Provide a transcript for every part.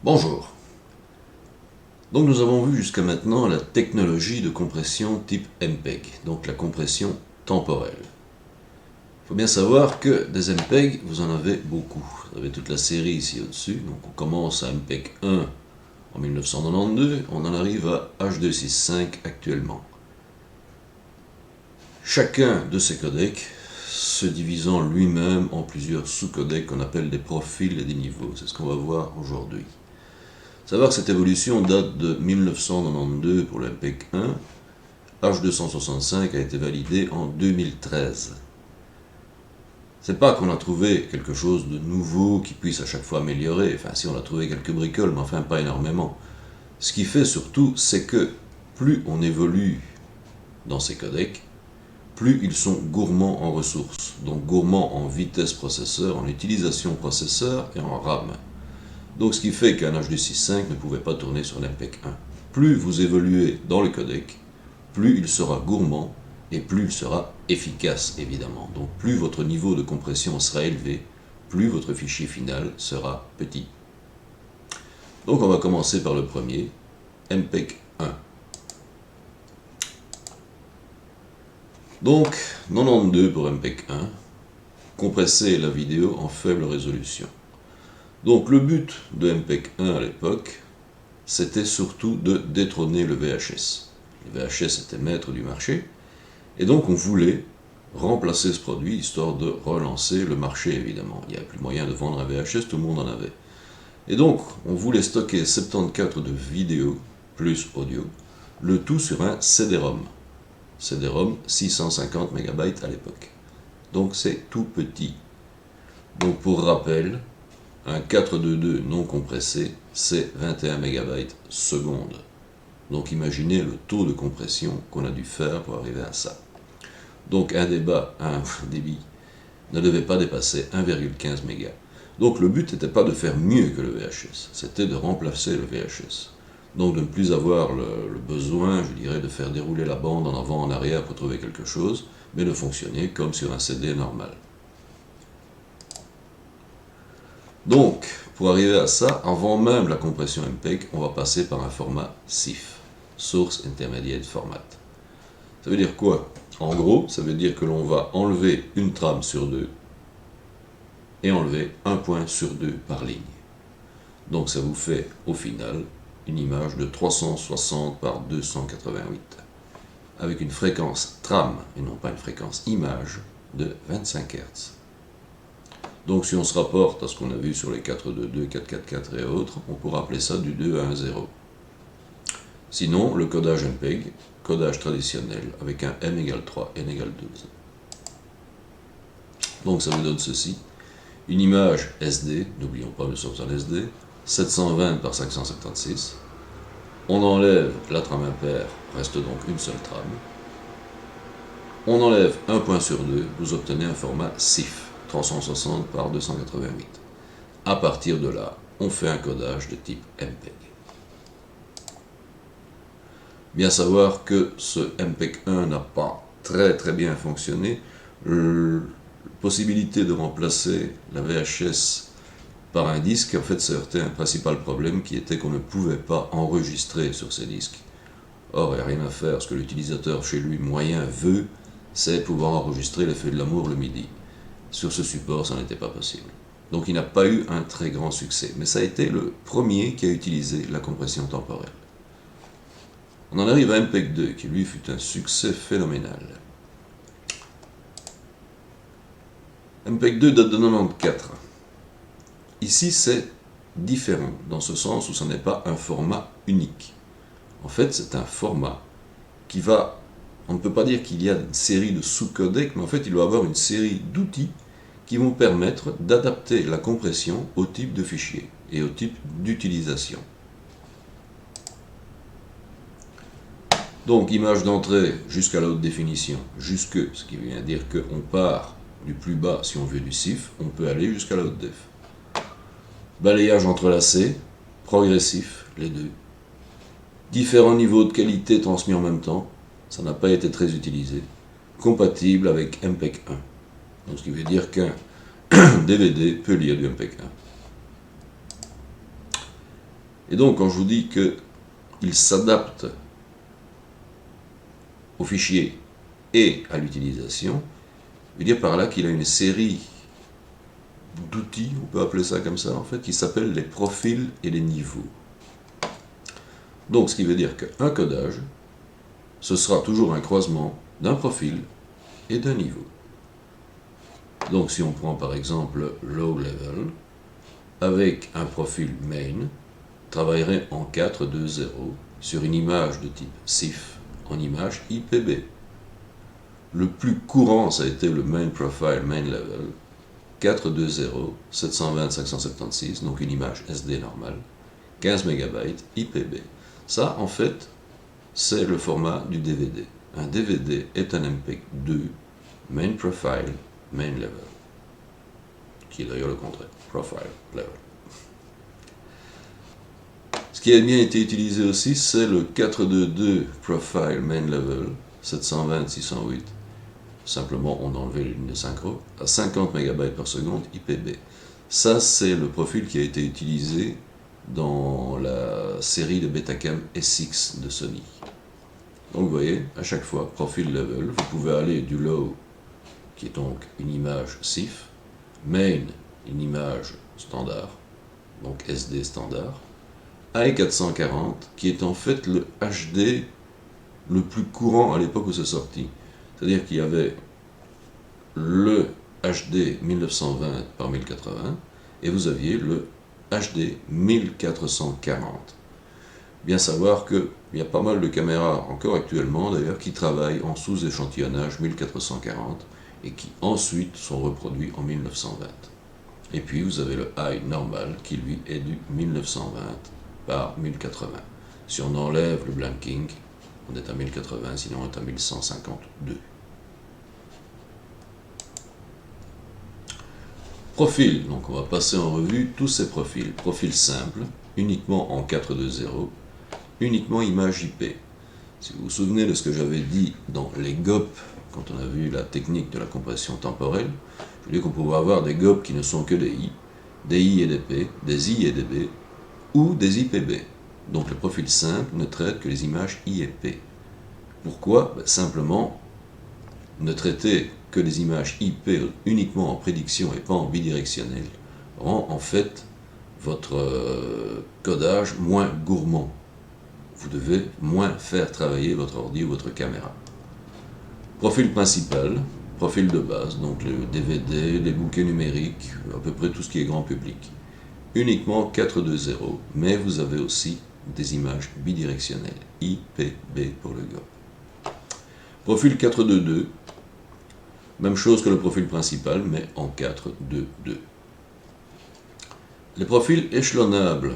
Bonjour. Donc nous avons vu jusqu'à maintenant la technologie de compression type MPEG, donc la compression temporelle. Il faut bien savoir que des MPEG, vous en avez beaucoup. Vous avez toute la série ici au-dessus. Donc on commence à MPEG 1 en 1992, on en arrive à H265 actuellement. Chacun de ces codecs se divisant lui-même en plusieurs sous-codecs qu'on appelle des profils et des niveaux. C'est ce qu'on va voir aujourd'hui. Savoir que cette évolution date de 1992 pour le MPEG 1, H265 a été validé en 2013. C'est pas qu'on a trouvé quelque chose de nouveau qui puisse à chaque fois améliorer, enfin si on a trouvé quelques bricoles, mais enfin pas énormément. Ce qui fait surtout, c'est que plus on évolue dans ces codecs, plus ils sont gourmands en ressources, donc gourmands en vitesse processeur, en utilisation processeur et en RAM. Donc ce qui fait qu'un H265 ne pouvait pas tourner sur l'MPEG 1. Plus vous évoluez dans le codec, plus il sera gourmand et plus il sera efficace évidemment. Donc plus votre niveau de compression sera élevé, plus votre fichier final sera petit. Donc on va commencer par le premier, MPEG 1. Donc 92 pour MPEG 1, compresser la vidéo en faible résolution. Donc le but de MPEG 1 à l'époque, c'était surtout de détrôner le VHS. Le VHS était maître du marché, et donc on voulait remplacer ce produit, histoire de relancer le marché évidemment. Il n'y avait plus moyen de vendre un VHS, tout le monde en avait. Et donc on voulait stocker 74 de vidéos, plus audio, le tout sur un CD-ROM. CD-ROM 650 MB à l'époque. Donc c'est tout petit. Donc pour rappel, un 422 non compressé, c'est 21 MB seconde. Donc imaginez le taux de compression qu'on a dû faire pour arriver à ça. Donc un débit ne devait pas dépasser 1,15 MB. Donc le but n'était pas de faire mieux que le VHS, c'était de remplacer le VHS. Donc de ne plus avoir le besoin, je dirais, de faire dérouler la bande en avant, en arrière pour trouver quelque chose, mais de fonctionner comme sur un CD normal. Donc, pour arriver à ça, avant même la compression MPEG, on va passer par un format SIF, Source Intermediate Format. Ça veut dire quoi? En gros, ça veut dire que l'on va enlever une trame sur deux et enlever un point sur deux par ligne. Donc ça vous fait, au final, une image de 360 par 288, avec une fréquence trame, et non pas une fréquence image, de 25 Hz. Donc si on se rapporte à ce qu'on a vu sur les 422, 444 et autres, on pourra appeler ça du 2 à 1 0. Sinon, le codage MPEG, codage traditionnel, avec un M égale 3, N égale 12. Donc ça vous donne ceci, une image SD, n'oublions pas, nous sommes en SD, 720 par 576. On enlève la trame impaire, reste donc une seule trame. On enlève un point sur deux, vous obtenez un format SIF. 360 par 288. À partir de là, on fait un codage de type MPEG. Bien savoir que ce MPEG 1 n'a pas très bien fonctionné. La possibilité de remplacer la VHS par un disque, en fait, ça heurtait un principal problème qui était qu'on ne pouvait pas enregistrer sur ces disques. Or, il n'y a rien à faire. Ce que l'utilisateur chez lui moyen veut, c'est pouvoir enregistrer les feux de l'amour le midi. Sur ce support, ça n'était pas possible. Donc il n'a pas eu un très grand succès, mais ça a été le premier qui a utilisé la compression temporelle. On en arrive à MPEG 2, qui lui fut un succès phénoménal. MPEG 2 date de 94. Ici, c'est différent, dans ce sens où ce n'est pas un format unique. En fait, c'est un format qui va... On ne peut pas dire qu'il y a une série de sous-codecs, mais en fait, il doit y avoir une série d'outils qui vont permettre d'adapter la compression au type de fichier et au type d'utilisation. Donc, image d'entrée jusqu'à la haute définition, jusque, ce qui veut dire qu'on part du plus bas si on veut du SIF, on peut aller jusqu'à la haute def. Balayage entrelacé, progressif, les deux. Différents niveaux de qualité transmis en même temps, ça n'a pas été très utilisé. Compatible avec MPEG 1. Donc, ce qui veut dire qu'un DVD peut lire du MPEG 1. Et donc, quand je vous dis qu'il s'adapte au fichier et à l'utilisation, je veux dire par là qu'il a une série d'outils, on peut appeler ça comme ça en fait, qui s'appellent les profils et les niveaux. Donc, ce qui veut dire qu'un codage, ce sera toujours un croisement d'un profil et d'un niveau. Donc, si on prend par exemple low level, avec un profil main, travaillerait en 4.2.0 sur une image de type CIF en image IPB. Le plus courant, ça a été le main profile, main level, 4.2.0, 720-576, donc une image SD normale, 15 MB IPB. Ça, en fait, c'est le format du DVD. Un DVD est un MPEG 2, main profile, main level, qui est d'ailleurs le contraire, profile level. Ce qui a bien été utilisé aussi, c'est le 4.2.2 profile main level, 720-608. Simplement, on a enlevé les lignes de synchro, à 50 MB par seconde IPB. Ça, c'est le profil qui a été utilisé dans la série de Betacam SX de Sony. Donc vous voyez, à chaque fois, profil level, vous pouvez aller du low, qui est donc une image CIF, main, une image standard, donc SD standard, AE440, qui est en fait le HD le plus courant à l'époque où c'est sorti. C'est-à-dire qu'il y avait le HD 1920 par 1080 et vous aviez le HD 1440. Bien savoir qu'il y a pas mal de caméras, encore actuellement d'ailleurs, qui travaillent en sous-échantillonnage 1440 et qui ensuite sont reproduits en 1920. Et puis vous avez le high normal qui lui est du 1920 par 1080. Si on enlève le blanking, on est à 1080, sinon on est à 1152. Profil, donc on va passer en revue tous ces profils. Profil simple, uniquement en 4.2.0, uniquement image IP. Si vous vous souvenez de ce que j'avais dit dans les GOP, quand on a vu la technique de la compression temporelle, je dis qu'on pouvait avoir des GOP qui ne sont que des I et des P, des I et des B, ou des IPB. Donc le profil simple ne traite que les images I et P. Pourquoi? Simplement, ne traiter que les images IP uniquement en prédiction et pas en bidirectionnel rend en fait votre codage moins gourmand. Vous devez moins faire travailler votre ordi ou votre caméra. Profil principal, profil de base, donc le DVD, les bouquets numériques, à peu près tout ce qui est grand public. Uniquement 4.2.0, mais vous avez aussi des images bidirectionnelles, IPB pour le GOP. Profil 4.2.2, même chose que le profil principal, mais en 4.2.2. Les profils échelonnables,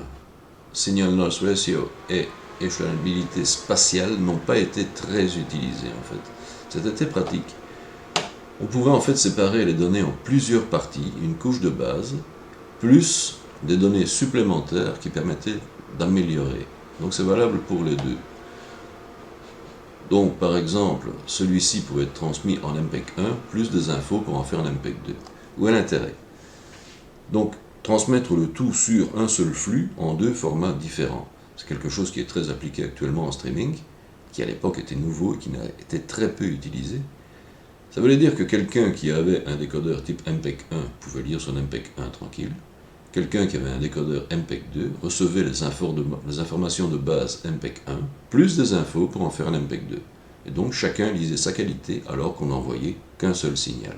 signal noise ratio et échelonnabilité spatiale n'ont pas été très utilisés en fait. C'était pratique. On pouvait en fait séparer les données en plusieurs parties, une couche de base, plus des données supplémentaires qui permettaient d'améliorer. Donc c'est valable pour les deux. Donc par exemple, celui-ci pouvait être transmis en MPEG 1, plus des infos pour en faire un MPEG 2. Où est l'intérêt? Donc transmettre le tout sur un seul flux en deux formats différents. C'est quelque chose qui est très appliqué actuellement en streaming, qui à l'époque était nouveau et qui n'a été très peu utilisé. Ça voulait dire que quelqu'un qui avait un décodeur type MPEG 1 pouvait lire son MPEG 1 tranquille. Quelqu'un qui avait un décodeur MPEG 2 recevait les informations de base MPEG 1, plus des infos pour en faire un MPEG 2. Et donc chacun lisait sa qualité alors qu'on n'envoyait qu'un seul signal.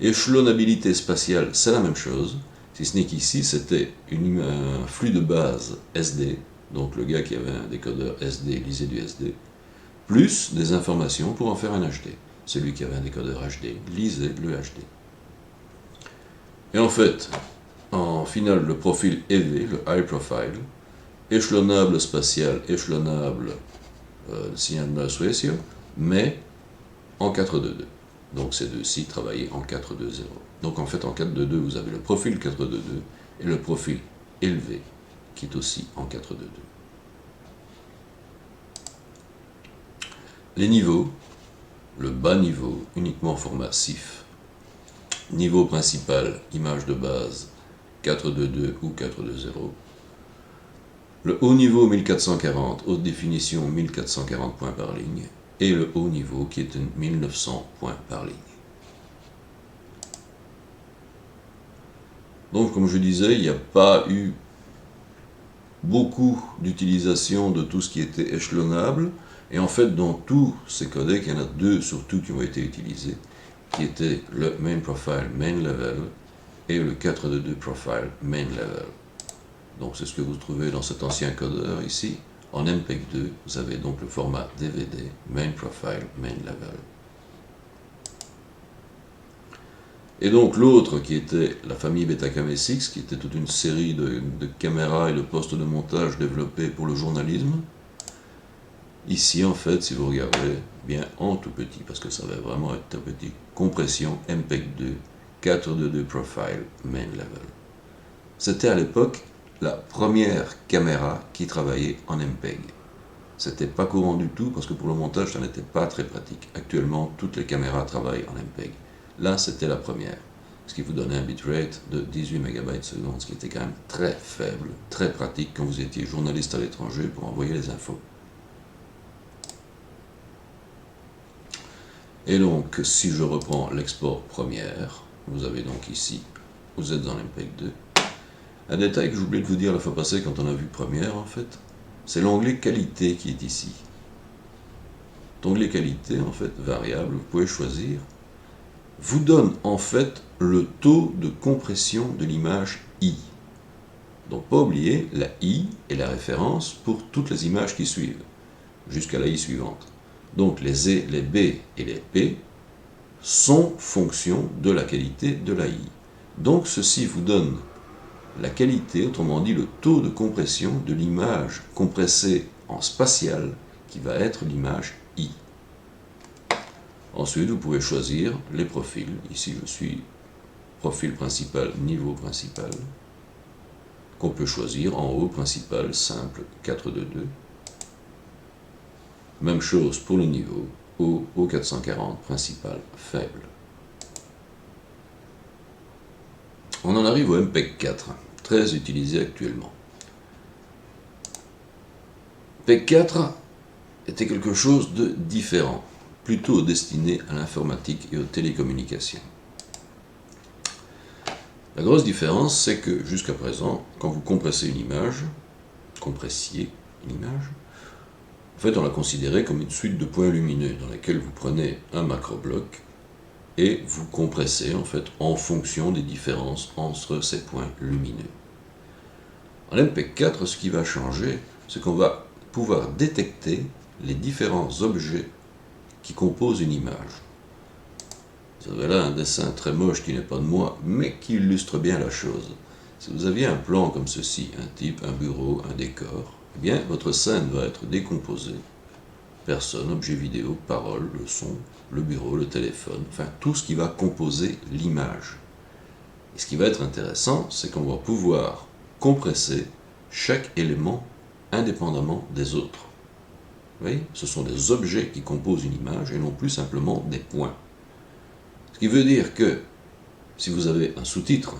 Échelonnabilité spatiale, c'est la même chose, si ce n'est qu'ici c'était un flux de base SD, donc le gars qui avait un décodeur SD lisait du SD, plus des informations pour en faire un HD. Celui qui avait un décodeur HD lisait le HD. Et en fait, en finale, le profil EV, le High Profile, échelonnable spatial, échelonnable signal noise ratio, mais en 4.2.2. Donc ces deux-ci travaillaient en 4.2.0. Donc en fait, en 4.2.2, vous avez le profil 4.2.2 et le profil élevé, qui est aussi en 4.2.2. Les niveaux, le bas niveau, uniquement en format CIF. Niveau principal, image de base, 4.2.2 ou 4.2.0. le haut niveau 1440, haute définition 1440 points par ligne, et le haut niveau qui est 1900 points par ligne. Donc comme je disais, il n'y a pas eu beaucoup d'utilisation de tout ce qui était échelonnable, et en fait dans tous ces codecs, il y en a deux surtout qui ont été utilisés, qui étaient le Main Profile Main Level et le 422 Profile Main Level. Donc c'est ce que vous trouvez dans cet ancien codeur ici. En MPEG 2, vous avez donc le format DVD, Main Profile, Main Level. Et donc l'autre qui était la famille Betacam SX, qui était toute une série de caméras et de postes de montage développés pour le journalisme. Ici en fait, si vous regardez, bien en tout petit, parce que ça va vraiment être tout petit, compression MPEG 2, 422 Profile, Main Level. C'était à l'époque la première caméra qui travaillait en MPEG. C'était pas courant du tout parce que pour le montage ça n'était pas très pratique. Actuellement toutes les caméras travaillent en MPEG. Là c'était la première, ce qui vous donnait un bitrate de 18 MB/s, ce qui était quand même très faible, très pratique quand vous étiez journaliste à l'étranger pour envoyer les infos. Et donc si je reprends l'export première, vous avez donc ici, vous êtes dans MPEG 2. Un détail que j'ai oublié de vous dire la fois passée quand on a vu première en fait, c'est l'onglet qualité qui est ici. L'onglet qualité en fait, variable, vous pouvez choisir, vous donne en fait le taux de compression de l'image I. Donc pas oublier, la I est la référence pour toutes les images qui suivent, jusqu'à la I suivante. Donc les E, les B et les P sont fonction de la qualité de la I. Donc ceci vous donne la qualité, autrement dit le taux de compression de l'image compressée en spatial, qui va être l'image I. Ensuite, vous pouvez choisir les profils. Ici, je suis profil principal, niveau principal, qu'on peut choisir en haut, principal, simple, 422. Même chose pour le niveau, haut, 440, principal, faible. On en arrive au MPEG 4, très utilisé actuellement. MPEG 4 était quelque chose de différent, plutôt destiné à l'informatique et aux télécommunications. La grosse différence, c'est que jusqu'à présent, quand vous compressiez une image, en fait on la considérait comme une suite de points lumineux dans laquelle vous prenez un macrobloc et vous compressez en fait en fonction des différences entre ces points lumineux. En MPEG 4, ce qui va changer, c'est qu'on va pouvoir détecter les différents objets qui composent une image. Vous avez là un dessin très moche qui n'est pas de moi, mais qui illustre bien la chose. Si vous aviez un plan comme ceci, un type, un bureau, un décor, eh bien votre scène va être décomposée. Personne, objet vidéo, parole, le son, le bureau, le téléphone, enfin tout ce qui va composer l'image. Et ce qui va être intéressant, c'est qu'on va pouvoir compresser chaque élément indépendamment des autres. Vous voyez, ce sont des objets qui composent une image et non plus simplement des points. Ce qui veut dire que si vous avez un sous-titre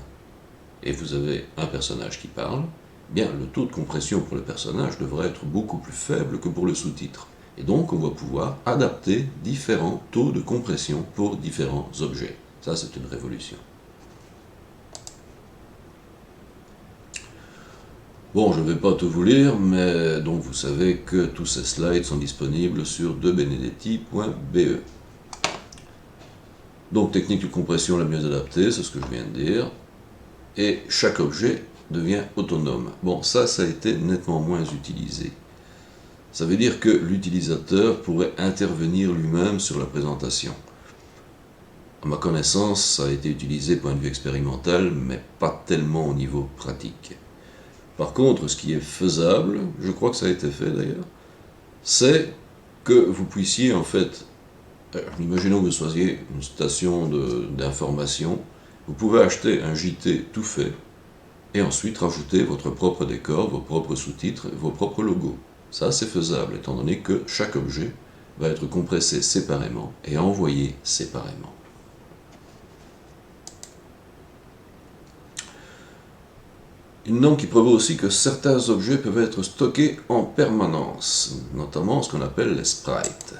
et vous avez un personnage qui parle, eh bien le taux de compression pour le personnage devrait être beaucoup plus faible que pour le sous-titre. Et donc on va pouvoir adapter différents taux de compression pour différents objets. Ça c'est une révolution. Bon, je ne vais pas tout vous lire, mais donc vous savez que tous ces slides sont disponibles sur debenedetti.be. Donc technique de compression la mieux adaptée, c'est ce que je viens de dire, et chaque objet devient autonome. Bon, ça a été nettement moins utilisé. Ça veut dire que l'utilisateur pourrait intervenir lui-même sur la présentation. À ma connaissance, ça a été utilisé point de vue expérimental, mais pas tellement au niveau pratique. Par contre, ce qui est faisable, je crois que ça a été fait d'ailleurs, c'est que vous puissiez en fait, imaginons que vous soyez une station d'information, vous pouvez acheter un JT tout fait et ensuite rajouter votre propre décor, vos propres sous-titres, vos propres logos. Ça c'est faisable étant donné que chaque objet va être compressé séparément et envoyé séparément. Une norme qui prévoit aussi que certains objets peuvent être stockés en permanence, notamment ce qu'on appelle les sprites.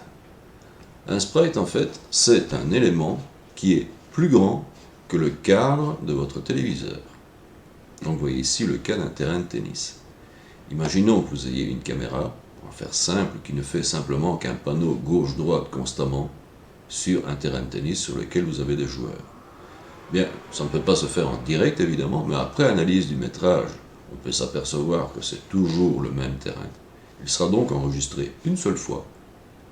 Un sprite, en fait, c'est un élément qui est plus grand que le cadre de votre téléviseur. Donc vous voyez ici le cas d'un terrain de tennis. Imaginons que vous ayez une caméra, on va faire simple, qui ne fait simplement qu'un panneau gauche-droite constamment sur un terrain de tennis sur lequel vous avez des joueurs. Bien, ça ne peut pas se faire en direct évidemment, mais après analyse du métrage, on peut s'apercevoir que c'est toujours le même terrain. Il sera donc enregistré une seule fois.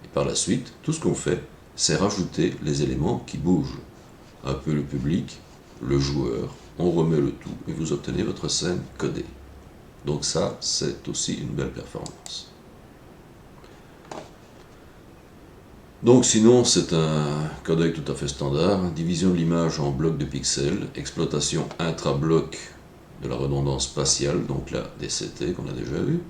Et par la suite, tout ce qu'on fait, c'est rajouter les éléments qui bougent. Un peu le public, le joueur, on remet le tout et vous obtenez votre scène codée. Donc ça, c'est aussi une belle performance. Donc sinon, c'est un codec tout à fait standard, division de l'image en blocs de pixels, exploitation intra-bloc de la redondance spatiale, donc la DCT qu'on a déjà vu,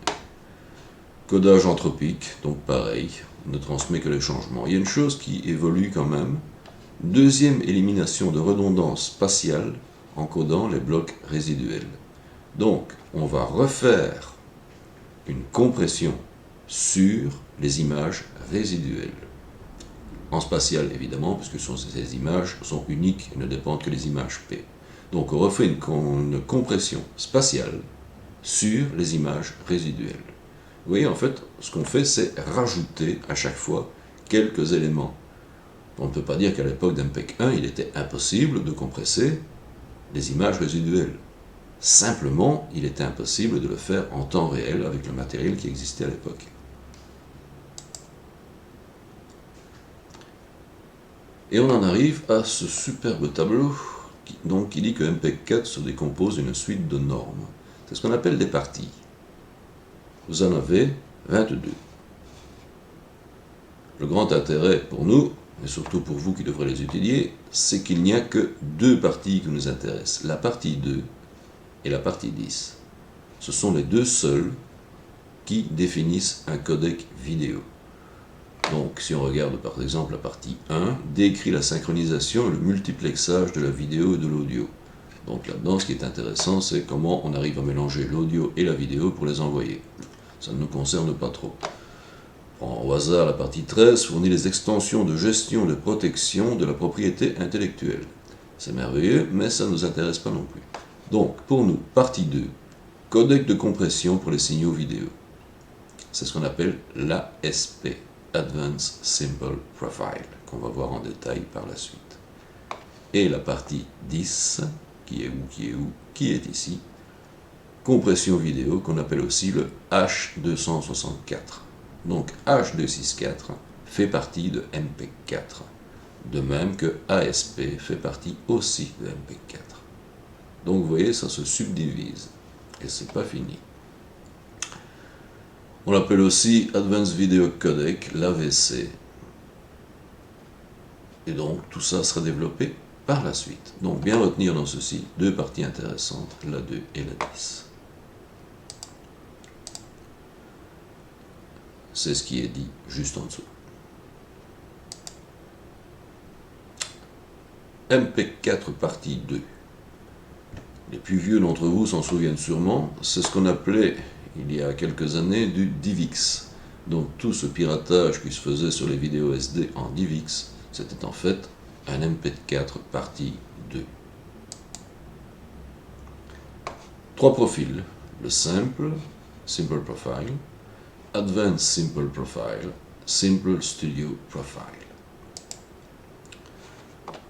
codage anthropique, donc pareil, on ne transmet que les changements. Il y a une chose qui évolue quand même, deuxième élimination de redondance spatiale en codant les blocs résiduels. Donc, on va refaire une compression sur les images résiduelles. En spatial, évidemment, puisque ces images sont uniques et ne dépendent que des images P. Donc, on refait une compression spatiale sur les images résiduelles. Vous voyez, en fait, ce qu'on fait, c'est rajouter à chaque fois quelques éléments. On ne peut pas dire qu'à l'époque d'MPEG 1, il était impossible de compresser les images résiduelles. Simplement, il était impossible de le faire en temps réel avec le matériel qui existait à l'époque. Et on en arrive à ce superbe tableau qui dit que MPEG 4 se décompose d'une suite de normes. C'est ce qu'on appelle des parties. Vous en avez 22. Le grand intérêt pour nous, et surtout pour vous qui devrez les étudier, c'est qu'il n'y a que deux parties qui nous intéressent, la partie 2 et la partie 10. Ce sont les deux seuls qui définissent un codec vidéo. Donc, si on regarde par exemple la partie 1, décrit la synchronisation et le multiplexage de la vidéo et de l'audio. Donc là-dedans, ce qui est intéressant, c'est comment on arrive à mélanger l'audio et la vidéo pour les envoyer. Ça ne nous concerne pas trop. Au hasard, la partie 13 fournit les extensions de gestion et de protection de la propriété intellectuelle. C'est merveilleux, mais ça ne nous intéresse pas non plus. Donc, pour nous, partie 2, codec de compression pour les signaux vidéo. C'est ce qu'on appelle l'ASP, Advanced Simple Profile, qu'on va voir en détail par la suite. Et la partie 10, qui est ici, compression vidéo, qu'on appelle aussi le H264. Donc H264 fait partie de MPEG 4, de même que ASP fait partie aussi de MPEG 4. Donc vous voyez, ça se subdivise, et c'est pas fini. On l'appelle aussi Advanced Video Codec, l'AVC. Et donc tout ça sera développé par la suite. Donc bien retenir dans ceci deux parties intéressantes, la 2 et la 10. C'est ce qui est dit juste en dessous. MPEG 4 partie 2. Les plus vieux d'entre vous s'en souviennent sûrement, c'est ce qu'on appelait il y a quelques années du DivX. Donc tout ce piratage qui se faisait sur les vidéos SD en DivX, c'était en fait un MPEG 4 partie 2. Trois profils, le simple, Simple Profile, Advanced Simple Profile, Simple Studio Profile.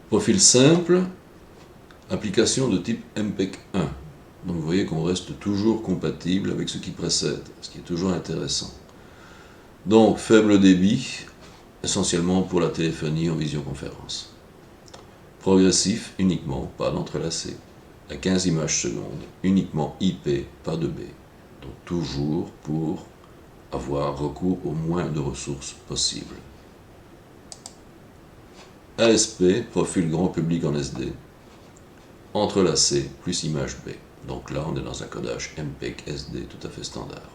Profil simple, application de type MPEG 1. Donc vous voyez qu'on reste toujours compatible avec ce qui précède, ce qui est toujours intéressant. Donc faible débit, essentiellement pour la téléphonie en visioconférence. Progressif uniquement, pas d'entrelacé. À 15 images secondes, uniquement IP, pas de B. Donc toujours pour avoir recours au moins de ressources possibles. ASP, profil grand public en SD, entrelacé plus image B. Donc là, on est dans un codage MPEG SD tout à fait standard.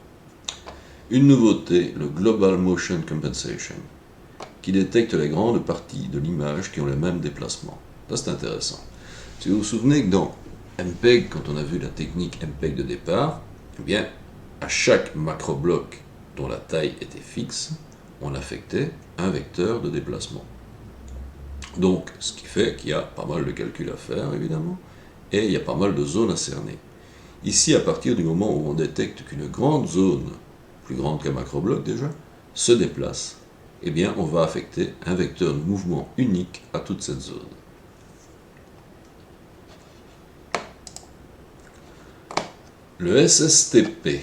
Une nouveauté, le Global Motion Compensation, qui détecte les grandes parties de l'image qui ont le même déplacement. Ça, c'est intéressant. Si vous vous souvenez que dans MPEG, quand on a vu la technique MPEG de départ, eh bien, à chaque macrobloc dont la taille était fixe, on affectait un vecteur de déplacement. Donc, ce qui fait qu'il y a pas mal de calculs à faire, évidemment, et il y a pas mal de zones à cerner. Ici, à partir du moment où on détecte qu'une grande zone, plus grande qu'un macrobloc déjà, se déplace, eh bien, on va affecter un vecteur de mouvement unique à toute cette zone. Le SSTP,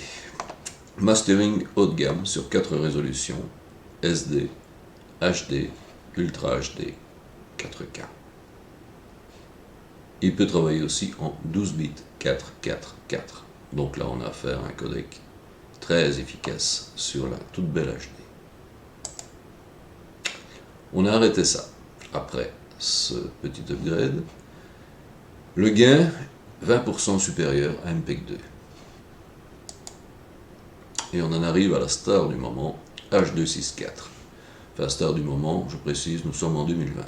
Mastering haut de gamme sur 4 résolutions, SD, HD, Ultra HD, 4K. Il peut travailler aussi en 12 bits 444. Donc là, on a affaire à un codec très efficace sur la toute belle HD. On a arrêté ça après ce petit upgrade. Le gain, 20% supérieur à MPEG-2. Et on en arrive à la star du moment, H264. Enfin, star du moment, je précise, nous sommes en 2020.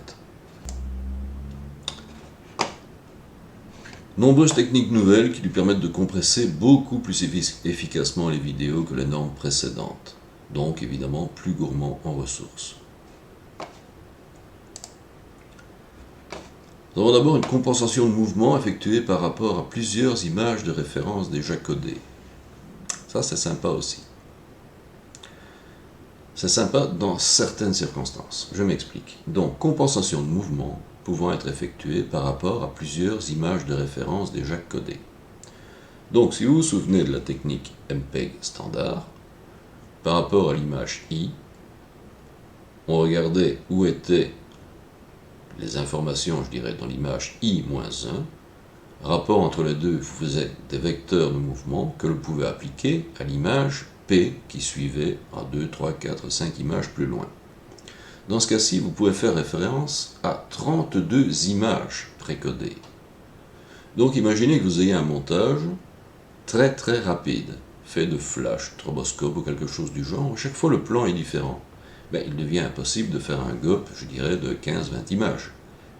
Nombreuses techniques nouvelles qui lui permettent de compresser beaucoup plus efficacement les vidéos que les normes précédentes, donc évidemment plus gourmand en ressources. Nous avons d'abord une compensation de mouvement effectuée par rapport à plusieurs images de référence déjà codées. Ça, c'est sympa aussi. C'est sympa dans certaines circonstances. Je m'explique. Donc, compensation de mouvement pouvant être effectuée par rapport à plusieurs images de référence déjà codées. Donc, si vous vous souvenez de la technique MPEG standard, par rapport à l'image I, on regardait où étaient les informations, je dirais, dans l'image I-1, rapport entre les deux faisait des vecteurs de mouvement que l'on pouvait appliquer à l'image P qui suivait à 2, 3, 4, 5 images plus loin. Dans ce cas-ci, vous pouvez faire référence à 32 images précodées. Donc imaginez que vous ayez un montage très très rapide, fait de flash, stroboscope ou quelque chose du genre. Chaque fois le plan est différent. Ben, il devient impossible de faire un GOP, je dirais, de 15-20 images,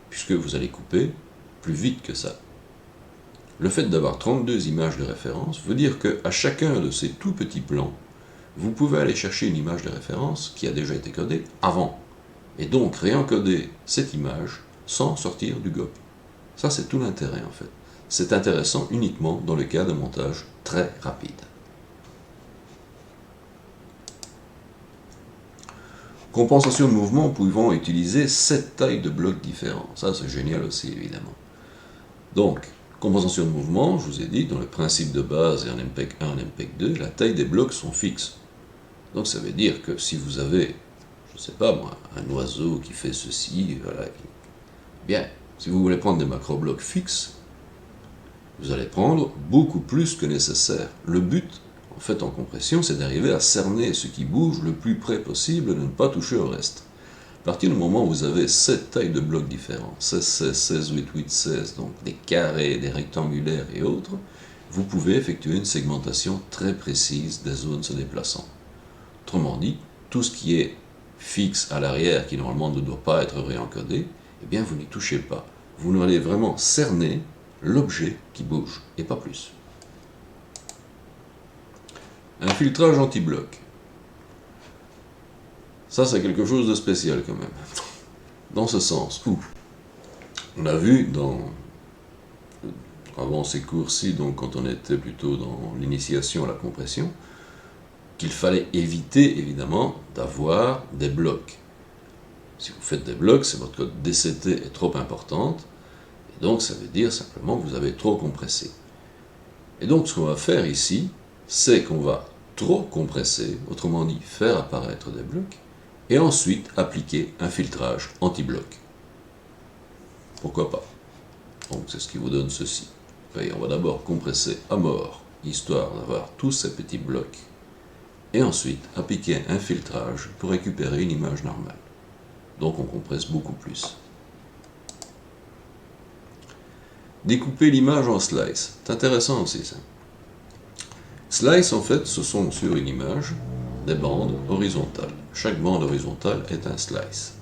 puisque vous allez couper plus vite que ça. Le fait d'avoir 32 images de référence veut dire qu'à chacun de ces tout petits plans, vous pouvez aller chercher une image de référence qui a déjà été codée avant, et donc réencoder cette image sans sortir du GOP. Ça, c'est tout l'intérêt en fait. C'est intéressant uniquement dans le cas de montage très rapide. Compensation de mouvement pouvant utiliser 7 tailles de blocs différents. Ça, c'est génial aussi, évidemment. Donc, compensation de mouvement, je vous ai dit, dans le principe de base et en MPEG 1, en MPEG 2, la taille des blocs sont fixes. Donc, ça veut dire que si vous avez, je ne sais pas moi, un oiseau qui fait ceci, voilà, bien, si vous voulez prendre des macroblocs fixes, vous allez prendre beaucoup plus que nécessaire. Le but, en fait, en compression, c'est d'arriver à cerner ce qui bouge le plus près possible et de ne pas toucher au reste. À partir du moment où vous avez 7 tailles de blocs différents, 16, 16, 16, 8, 8, 16, donc des carrés, des rectangulaires et autres, vous pouvez effectuer une segmentation très précise des zones se déplaçant. Autrement dit, tout ce qui est fixe à l'arrière, qui normalement ne doit pas être réencodé, eh bien vous n'y touchez pas. Vous allez vraiment cerner l'objet qui bouge, et pas plus. Un filtrage anti-bloc. Ça, c'est quelque chose de spécial quand même. Dans ce sens où on a vu avant ces cours-ci, donc quand on était plutôt dans l'initiation à la compression, qu'il fallait éviter évidemment d'avoir des blocs. Si vous faites des blocs, c'est votre code DCT est trop importante, et donc ça veut dire simplement que vous avez trop compressé. Et donc ce qu'on va faire ici, c'est qu'on va trop compresser, autrement dit faire apparaître des blocs, et ensuite appliquer un filtrage anti-bloc. Pourquoi pas? Donc c'est ce qui vous donne ceci. Et on va d'abord compresser à mort, histoire d'avoir tous ces petits blocs, et ensuite appliquer un filtrage pour récupérer une image normale. Donc on compresse beaucoup plus. Découper l'image en slice. C'est intéressant aussi ça. Slice en fait ce sont sur une image des bandes horizontales. Chaque bande horizontale est un slice.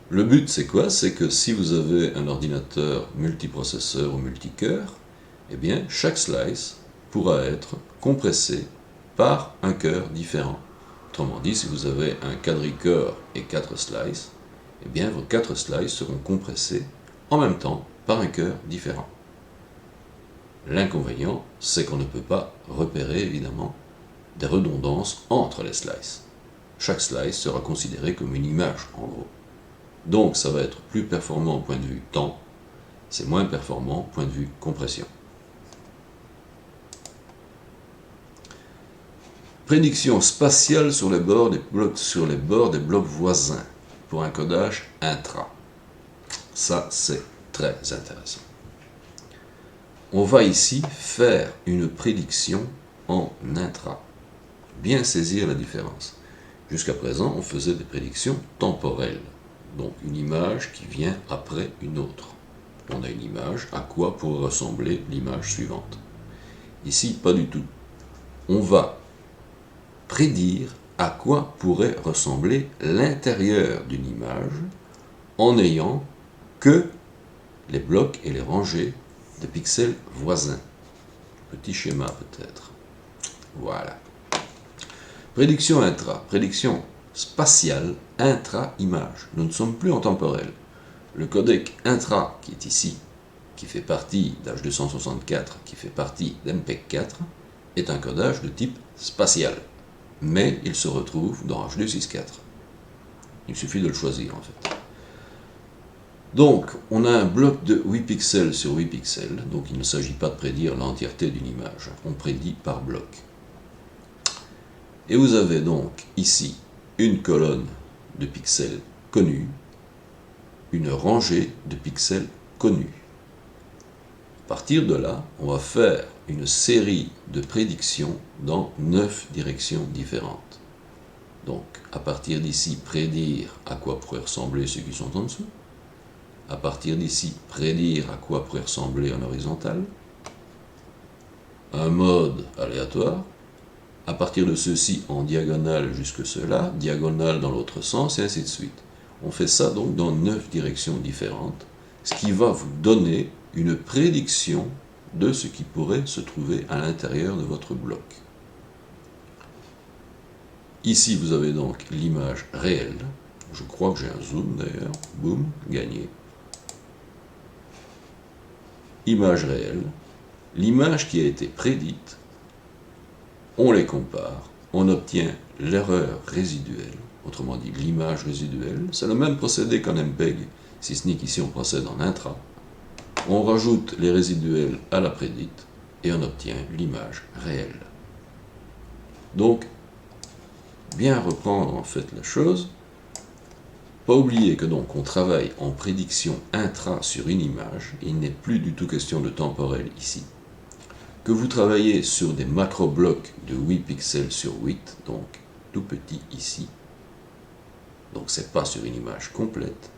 Le but, c'est quoi? C'est que si vous avez un ordinateur multiprocesseur ou multicœur, eh bien, chaque slice pourra être compressé par un cœur différent. Autrement dit, si vous avez un quadricœur et 4 slices, eh bien, vos 4 slices seront compressés en même temps par un cœur différent. L'inconvénient, c'est qu'on ne peut pas repérer, évidemment, des redondances entre les slices. Chaque slice sera considéré comme une image, en gros. Donc, ça va être plus performant au point de vue temps, c'est moins performant au point de vue compression. Prédiction spatiale sur les bords des blocs voisins pour un codage intra. Ça, c'est très intéressant. On va ici faire une prédiction en intra. Bien saisir la différence. Jusqu'à présent, on faisait des prédictions temporelles. Donc une image qui vient après une autre. On a une image, à quoi pourrait ressembler l'image suivante. Ici, pas du tout. On va prédire à quoi pourrait ressembler l'intérieur d'une image en n'ayant que les blocs et les rangées de pixels voisins. Petit schéma peut-être. Voilà. Prédiction intra, prédiction spatiale intra-image. Nous ne sommes plus en temporel. Le codec intra qui est ici, qui fait partie d'H264, qui fait partie d'MPEG-4, est un codage de type spatial. Mais il se retrouve dans H264. Il suffit de le choisir en fait. Donc, on a un bloc de 8 pixels sur 8 pixels, donc il ne s'agit pas de prédire l'entièreté d'une image, on prédit par bloc. Et vous avez donc ici une colonne de pixels connus, une rangée de pixels connus. À partir de là, on va faire une série de prédictions dans 9 directions différentes. Donc, à partir d'ici, prédire à quoi pourraient ressembler ceux qui sont en dessous. À partir d'ici, prédire à quoi pourrait ressembler en horizontal. Un mode aléatoire. À partir de ceci, en diagonale jusque cela, diagonale dans l'autre sens, et ainsi de suite. On fait ça donc dans 9 directions différentes, ce qui va vous donner une prédiction de ce qui pourrait se trouver à l'intérieur de votre bloc. Ici, vous avez donc l'image réelle. Je crois que j'ai un zoom d'ailleurs. Boum, gagné. Image réelle. L'image qui a été prédite, on les compare, on obtient l'erreur résiduelle, autrement dit l'image résiduelle. C'est le même procédé qu'en MPEG, si ce n'est qu'ici on procède en intra. On rajoute les résiduels à la prédite et on obtient l'image réelle. Donc, bien reprendre en fait la chose, pas oublier que donc on travaille en prédiction intra sur une image, il n'est plus du tout question de temporel ici. Que vous travaillez sur des macro-blocs de 8 pixels sur 8, donc tout petit ici, donc c'est pas sur une image complète,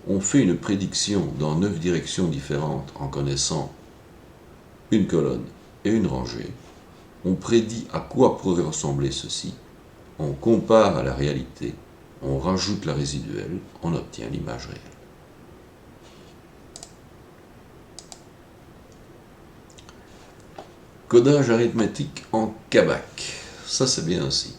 on fait une prédiction dans 9 directions différentes en connaissant une colonne et une rangée, on prédit à quoi pourrait ressembler ceci, on compare à la réalité, on rajoute la résiduelle, on obtient l'image réelle. Codage arithmétique en CABAC, ça c'est bien aussi.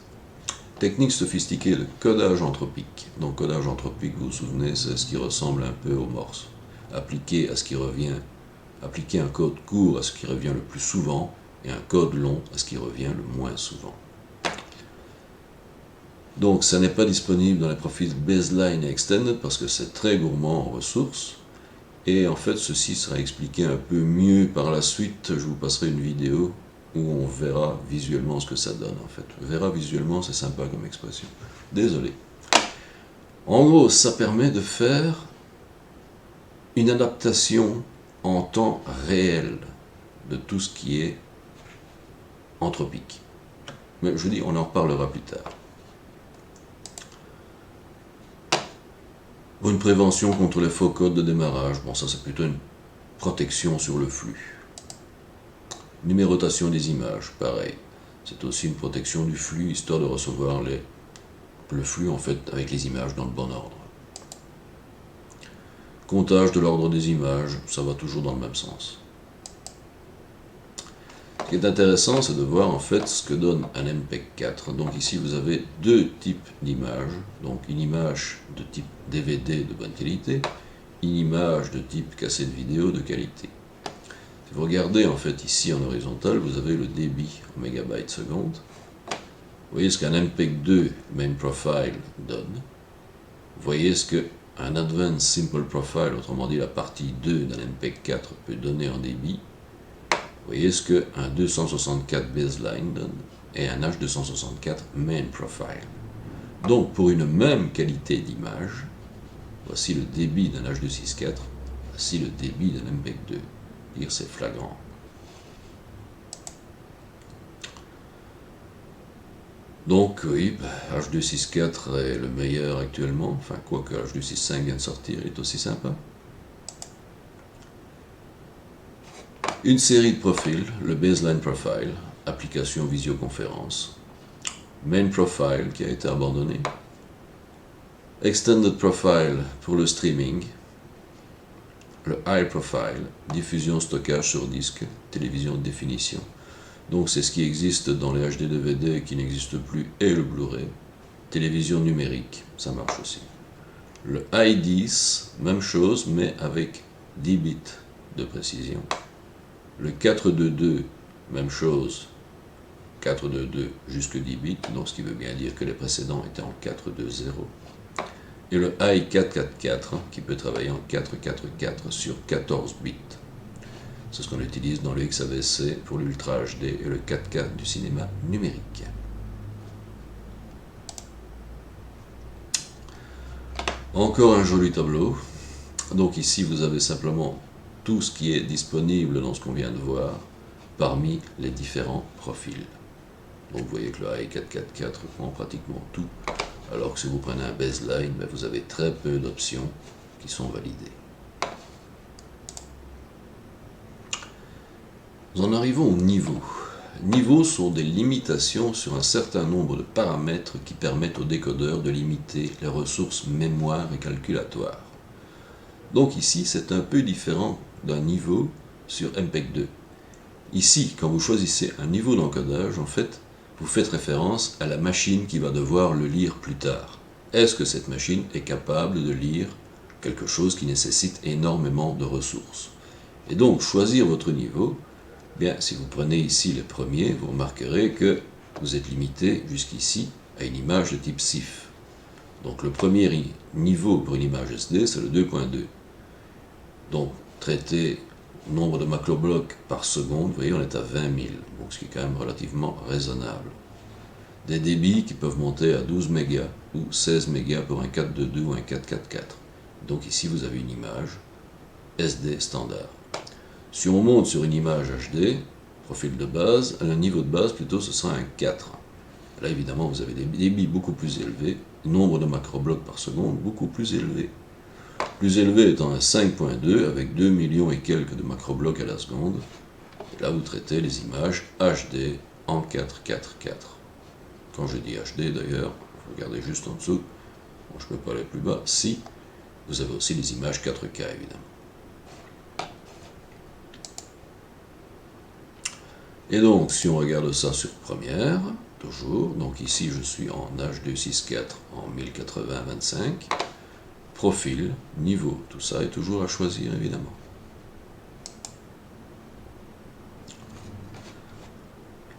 Technique sophistiquée de codage entropique. Donc codage entropique, vous vous souvenez, c'est ce qui ressemble un peu aux morses. Appliquer un code court à ce qui revient le plus souvent, et un code long à ce qui revient le moins souvent. Donc ça n'est pas disponible dans les profils Baseline et Extended parce que c'est très gourmand en ressources. Et en fait, ceci sera expliqué un peu mieux par la suite. Je vous passerai une vidéo où on verra visuellement ce que ça donne en fait. Verra visuellement, c'est sympa comme expression. Désolé. En gros, ça permet de faire une adaptation en temps réel de tout ce qui est entropique. Mais je vous dis, on en reparlera plus tard. Une prévention contre les faux codes de démarrage. Bon, ça c'est plutôt une protection sur le flux. Numérotation des images, pareil. C'est aussi une protection du flux, histoire de recevoir le flux en fait avec les images dans le bon ordre. comptage de l'ordre des images, ça va toujours dans le même sens. Ce qui est intéressant, c'est de voir en fait ce que donne un MPEG 4. Donc ici, vous avez deux types d'images. Donc une image de type DVD de bonne qualité, une image de type cassette vidéo de qualité. Si vous regardez en fait ici en horizontal, vous avez le débit en mégabytes seconde. Vous voyez ce qu'un MPEG 2 Main Profile donne. Vous voyez ce qu'un Advanced Simple Profile, autrement dit la partie 2 d'un MPEG 4 peut donner en débit. Vous voyez ce qu'un 264 baseline donne et un H264 Main Profile. Donc pour une même qualité d'image, voici le débit d'un H264, voici le débit d'un MPEG 2. Dire c'est flagrant. Donc oui, H264 est le meilleur actuellement, enfin quoique H265 vient de sortir, il est aussi sympa. Une série de profils, le Baseline Profile, application visioconférence, Main Profile qui a été abandonné, Extended Profile pour le streaming, le High Profile, diffusion, stockage sur disque, télévision de définition. Donc c'est ce qui existe dans les HD-DVD qui n'existe plus et le Blu-ray. Télévision numérique, ça marche aussi. Le I10, même chose mais avec 10 bits de précision. Le 422, même chose, 422 jusque 10 bits, donc ce qui veut bien dire que les précédents étaient en 420. Et le i444 qui peut travailler en 444 sur 14 bits. C'est ce qu'on utilise dans le XAVC pour l'Ultra HD et le 4K du cinéma numérique. Encore un joli tableau. Donc ici vous avez simplement tout ce qui est disponible dans ce qu'on vient de voir parmi les différents profils. Donc vous voyez que le i444 prend pratiquement tout, alors que si vous prenez un baseline, vous avez très peu d'options qui sont validées. Nous en arrivons au niveau. Niveaux sont des limitations sur un certain nombre de paramètres qui permettent au décodeur de limiter les ressources mémoire et calculatoires. Donc ici, c'est un peu différent d'un niveau sur MPEG 2. Ici, quand vous choisissez un niveau d'encodage, en fait, vous faites référence à la machine qui va devoir le lire plus tard. Est-ce que cette machine est capable de lire quelque chose qui nécessite énormément de ressources? Et donc, choisir votre niveau, bien, si vous prenez ici les premiers, vous remarquerez que vous êtes limité jusqu'ici à une image de type SIF. Donc le premier niveau pour une image SD, c'est le 2.2. Donc, traiter nombre de macroblocs par seconde, vous voyez, on est à 20 000, donc ce qui est quand même relativement raisonnable. Des débits qui peuvent monter à 12 mégas ou 16 mégas pour un 422 ou un 444. Donc ici, vous avez une image SD standard. Si on monte sur une image HD, profil de base, le niveau de base plutôt ce sera un 4. Là évidemment vous avez des débits beaucoup plus élevés, nombre de macroblocs par seconde beaucoup plus élevé. Plus élevé étant un 5.2 avec 2 millions et quelques de macroblocs à la seconde. Et là vous traitez les images HD en 4.4.4. Quand je dis HD d'ailleurs, regardez juste en dessous, bon, je ne peux pas aller plus bas, si, vous avez aussi les images 4K évidemment. Et donc, si on regarde ça sur première, toujours, donc ici je suis en H264 en 1080-25, profil, niveau, tout ça est toujours à choisir évidemment.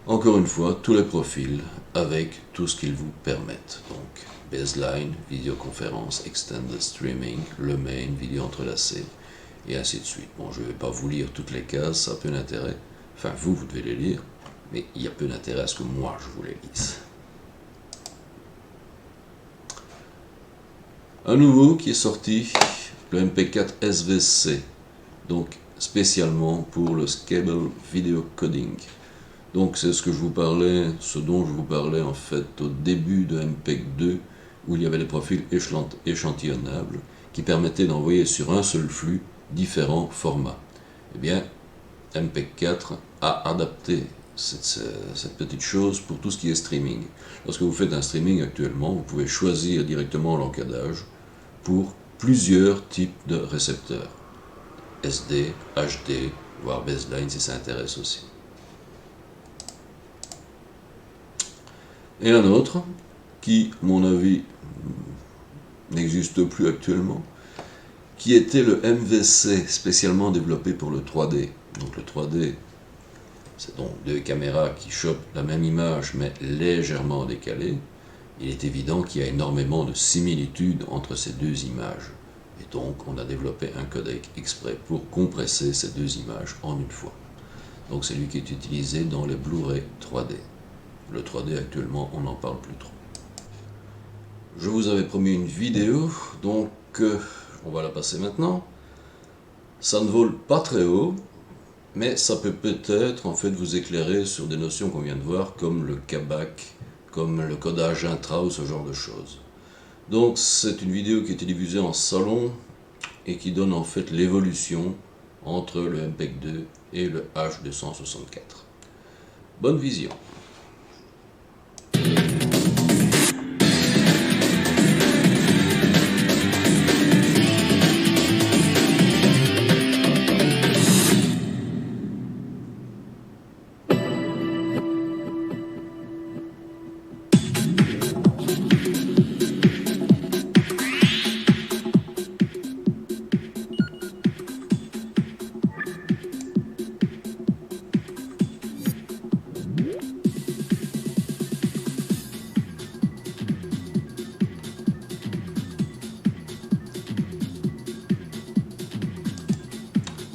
Encore une fois, tous les profils avec tout ce qu'ils vous permettent. Donc, baseline, vidéoconférence, extended streaming, le main, vidéo entrelacée, et ainsi de suite. Bon, je ne vais pas vous lire toutes les cases, ça a peu d'intérêt. Enfin, vous devez les lire, mais il y a peu d'intérêt à ce que moi je vous les lise. Un nouveau qui est sorti, le MP4 SVC, donc spécialement pour le Scalable Video Coding. Donc c'est ce dont je vous parlais en fait au début de MPEG 2, où il y avait les profils échantillonnables qui permettaient d'envoyer sur un seul flux différents formats. Eh bien, MPEG 4 a adapté cette petite chose pour tout ce qui est streaming. Lorsque vous faites un streaming actuellement, vous pouvez choisir directement l'encodage pour plusieurs types de récepteurs. SD, HD, voire baseline si ça intéresse aussi. Et un autre, qui, à mon avis, n'existe plus actuellement, qui était le MVC, spécialement développé pour le 3D. Donc le 3D, c'est donc deux caméras qui chopent la même image, mais légèrement décalée. Il est évident qu'il y a énormément de similitudes entre ces deux images. Et donc, on a développé un codec exprès pour compresser ces deux images en une fois. Donc, c'est lui qui est utilisé dans les Blu-ray 3D. Le 3D, actuellement, on n'en parle plus trop. Je vous avais promis une vidéo, donc on va la passer maintenant. Ça ne vole pas très haut, mais ça peut peut-être en fait vous éclairer sur des notions qu'on vient de voir, comme le KBAC, comme le codage intra ou ce genre de choses. Donc c'est une vidéo qui a été diffusée en salon et qui donne en fait l'évolution entre le MPEG 2 et le H264. Bonne vision.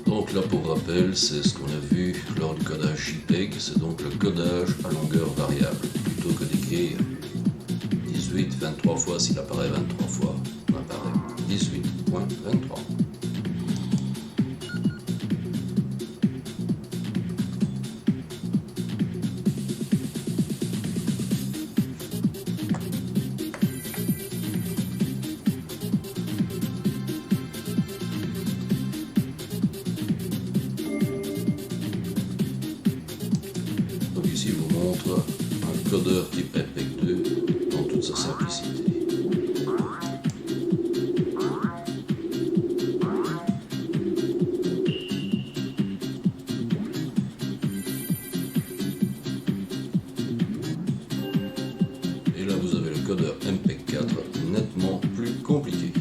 Donc là, pour rappel, c'est ce qu'on a vu lors du codage JPEG, c'est donc le codage à longueur variable. Plutôt que d'écrire 18, 23 fois, s'il apparaît 23 fois, on apparaît 18.23. Ici, je vous montre un codeur type MPEG 2 dans toute sa simplicité. Et là, vous avez le codeur MPEG 4 nettement plus compliqué.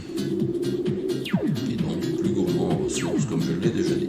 Et donc plus gourmand en ressources, comme je l'ai déjà dit.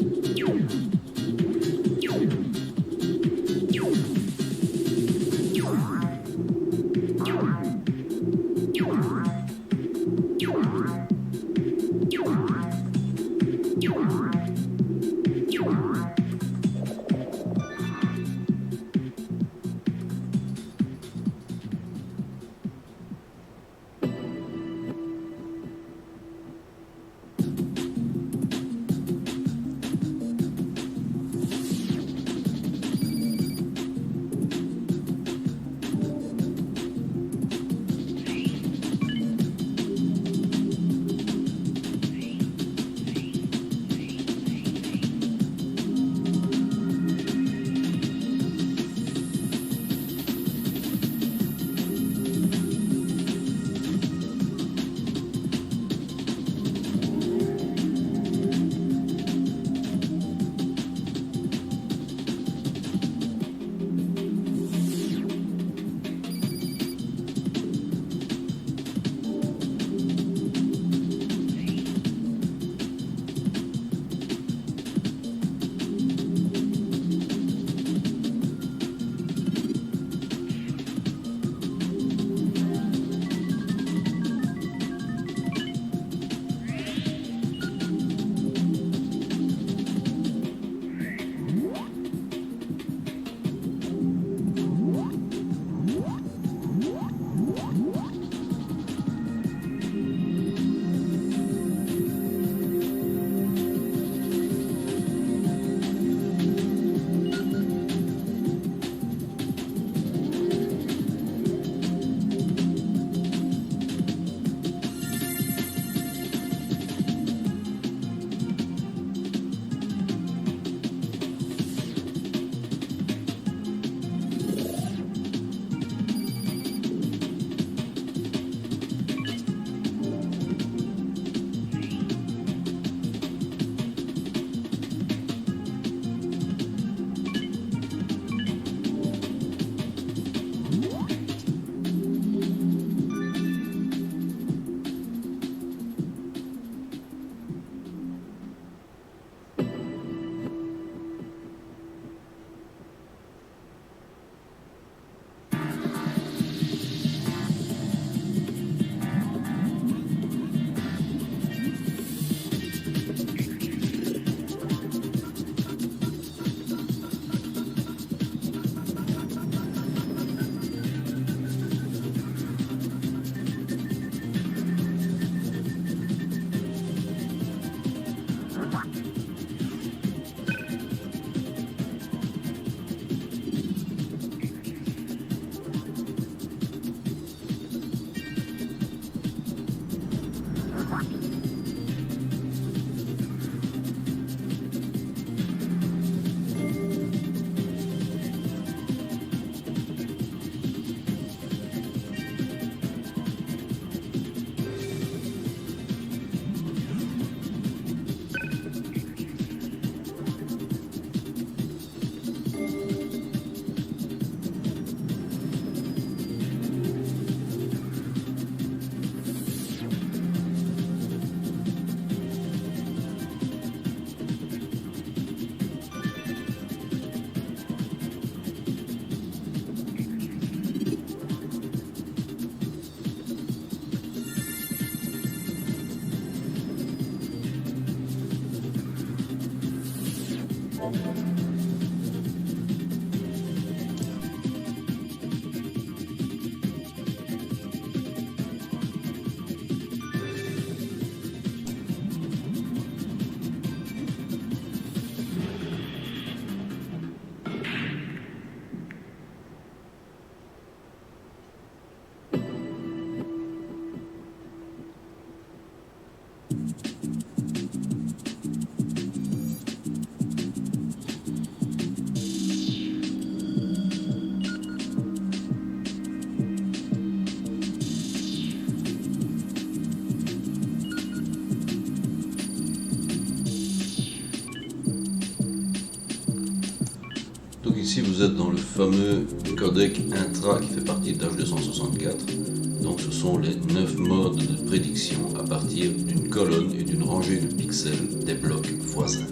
vous êtes dans le fameux codec intra qui fait partie de l'H264. Donc ce sont les 9 modes de prédiction à partir d'une colonne et d'une rangée de pixels des blocs voisins.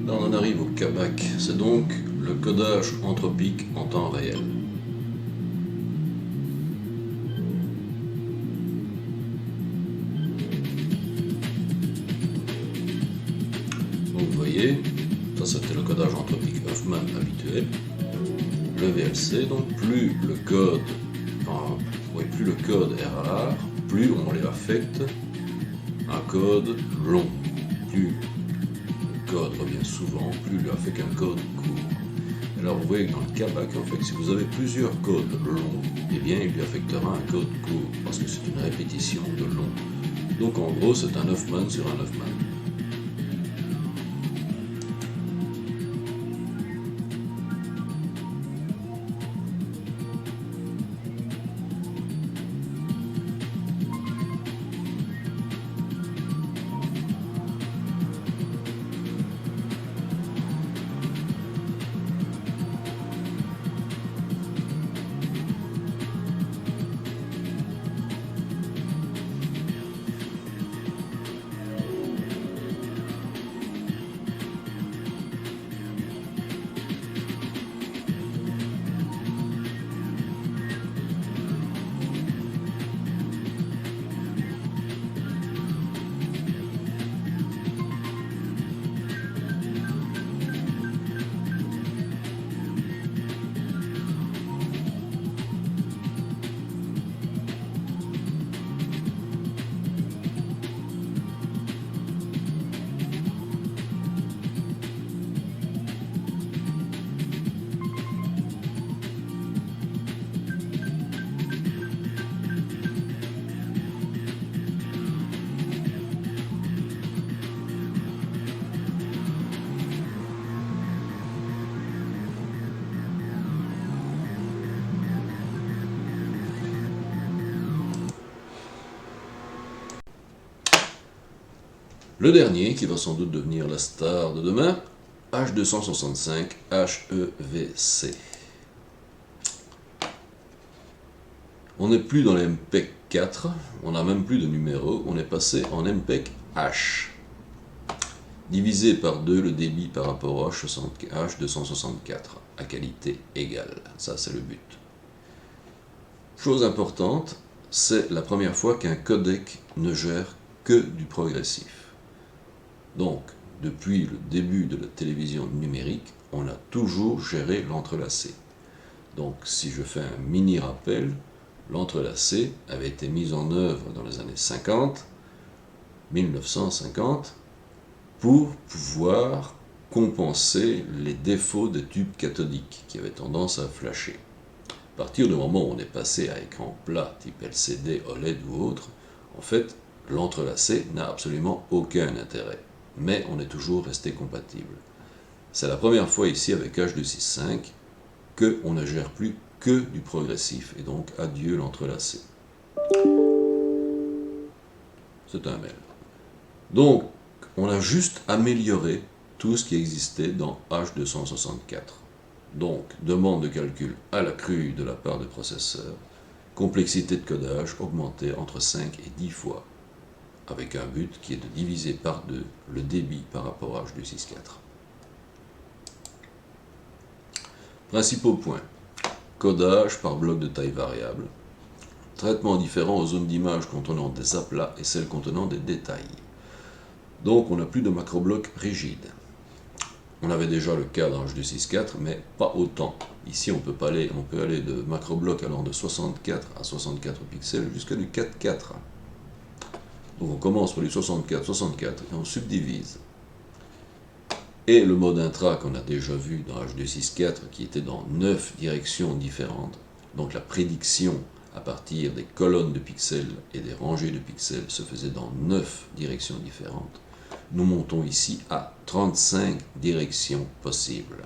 Là on en arrive au CABAC, c'est donc le codage anthropique en temps réel. Donc vous voyez, ça c'était le codage anthropique Huffman habituel. Le VLC, donc plus le code est rare, plus on lui affecte un code long. Plus le code revient souvent, plus il lui affecte un code court. Alors vous voyez que dans le CABAC, en fait, si vous avez plusieurs codes longs, eh bien il lui affectera un code court, parce que c'est une répétition de long. Donc en gros, c'est un Huffman sur un Huffman. Le dernier, qui va sans doute devenir la star de demain, H265 HEVC. On n'est plus dans les MPEG 4, on n'a même plus de numéro, on est passé en MPEG H. Divisé par 2 le débit par rapport au H264, à qualité égale. Ça, c'est le but. Chose importante, c'est la première fois qu'un codec ne gère que du progressif. Donc, depuis le début de la télévision numérique, on a toujours géré l'entrelacé. Donc, si je fais un mini rappel, l'entrelacé avait été mis en œuvre dans les années 50, 1950, pour pouvoir compenser les défauts des tubes cathodiques qui avaient tendance à flasher. À partir du moment où on est passé à écran plat, type LCD, OLED ou autre, en fait, l'entrelacé n'a absolument aucun intérêt. Mais on est toujours resté compatible. C'est la première fois ici avec H265 qu'on ne gère plus que du progressif, et donc adieu l'entrelacé. C'est un mail. Donc, on a juste amélioré tout ce qui existait dans H264. Donc, demande de calcul à la crue de la part du processeur, complexité de codage augmentée entre 5 et 10 fois, avec un but qui est de diviser par 2 le débit par rapport à H264. Principaux points. Codage par bloc de taille variable. Traitement différent aux zones d'image contenant des aplats et celles contenant des détails. Donc on n'a plus de macroblocs rigides. On avait déjà le cas dans H264, mais pas autant. Ici on peut aller de macroblocs allant de 64 à 64 pixels jusqu'à du 4,4. Donc on commence par du 64, 64 et on subdivise. Et le mode intra qu'on a déjà vu dans H264 qui était dans 9 directions différentes, donc la prédiction à partir des colonnes de pixels et des rangées de pixels se faisait dans 9 directions différentes. Nous montons ici à 35 directions possibles.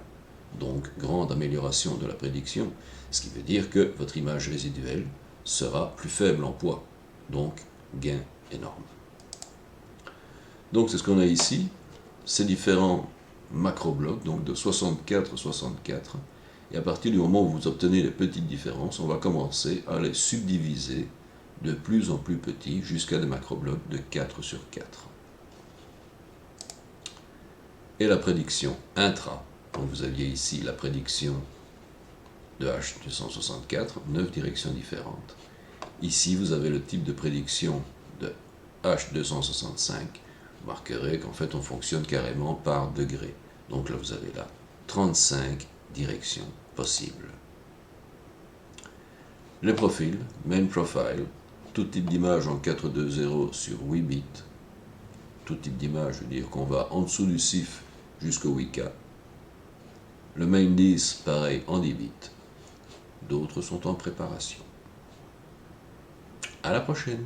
Donc, grande amélioration de la prédiction, ce qui veut dire que votre image résiduelle sera plus faible en poids. Donc, gain énorme. Donc, c'est ce qu'on a ici. Ces différents macroblocs, donc de 64 64. Et à partir du moment où vous obtenez les petites différences, on va commencer à les subdiviser de plus en plus petits jusqu'à des macroblocs de 4 sur 4. Et la prédiction intra. Donc vous aviez ici la prédiction de H264, 9 directions différentes. Ici, vous avez le type de prédiction de H265. Vous marquerez qu'en fait, on fonctionne carrément par degré. Donc là, vous avez là 35 directions possibles. Les profils, main profile, tout type d'image en 420 sur 8 bits. Tout type d'image, je veux dire qu'on va en dessous du CIF jusqu'au 8K. Le main 10, pareil, en 10 bits. D'autres sont en préparation. À la prochaine!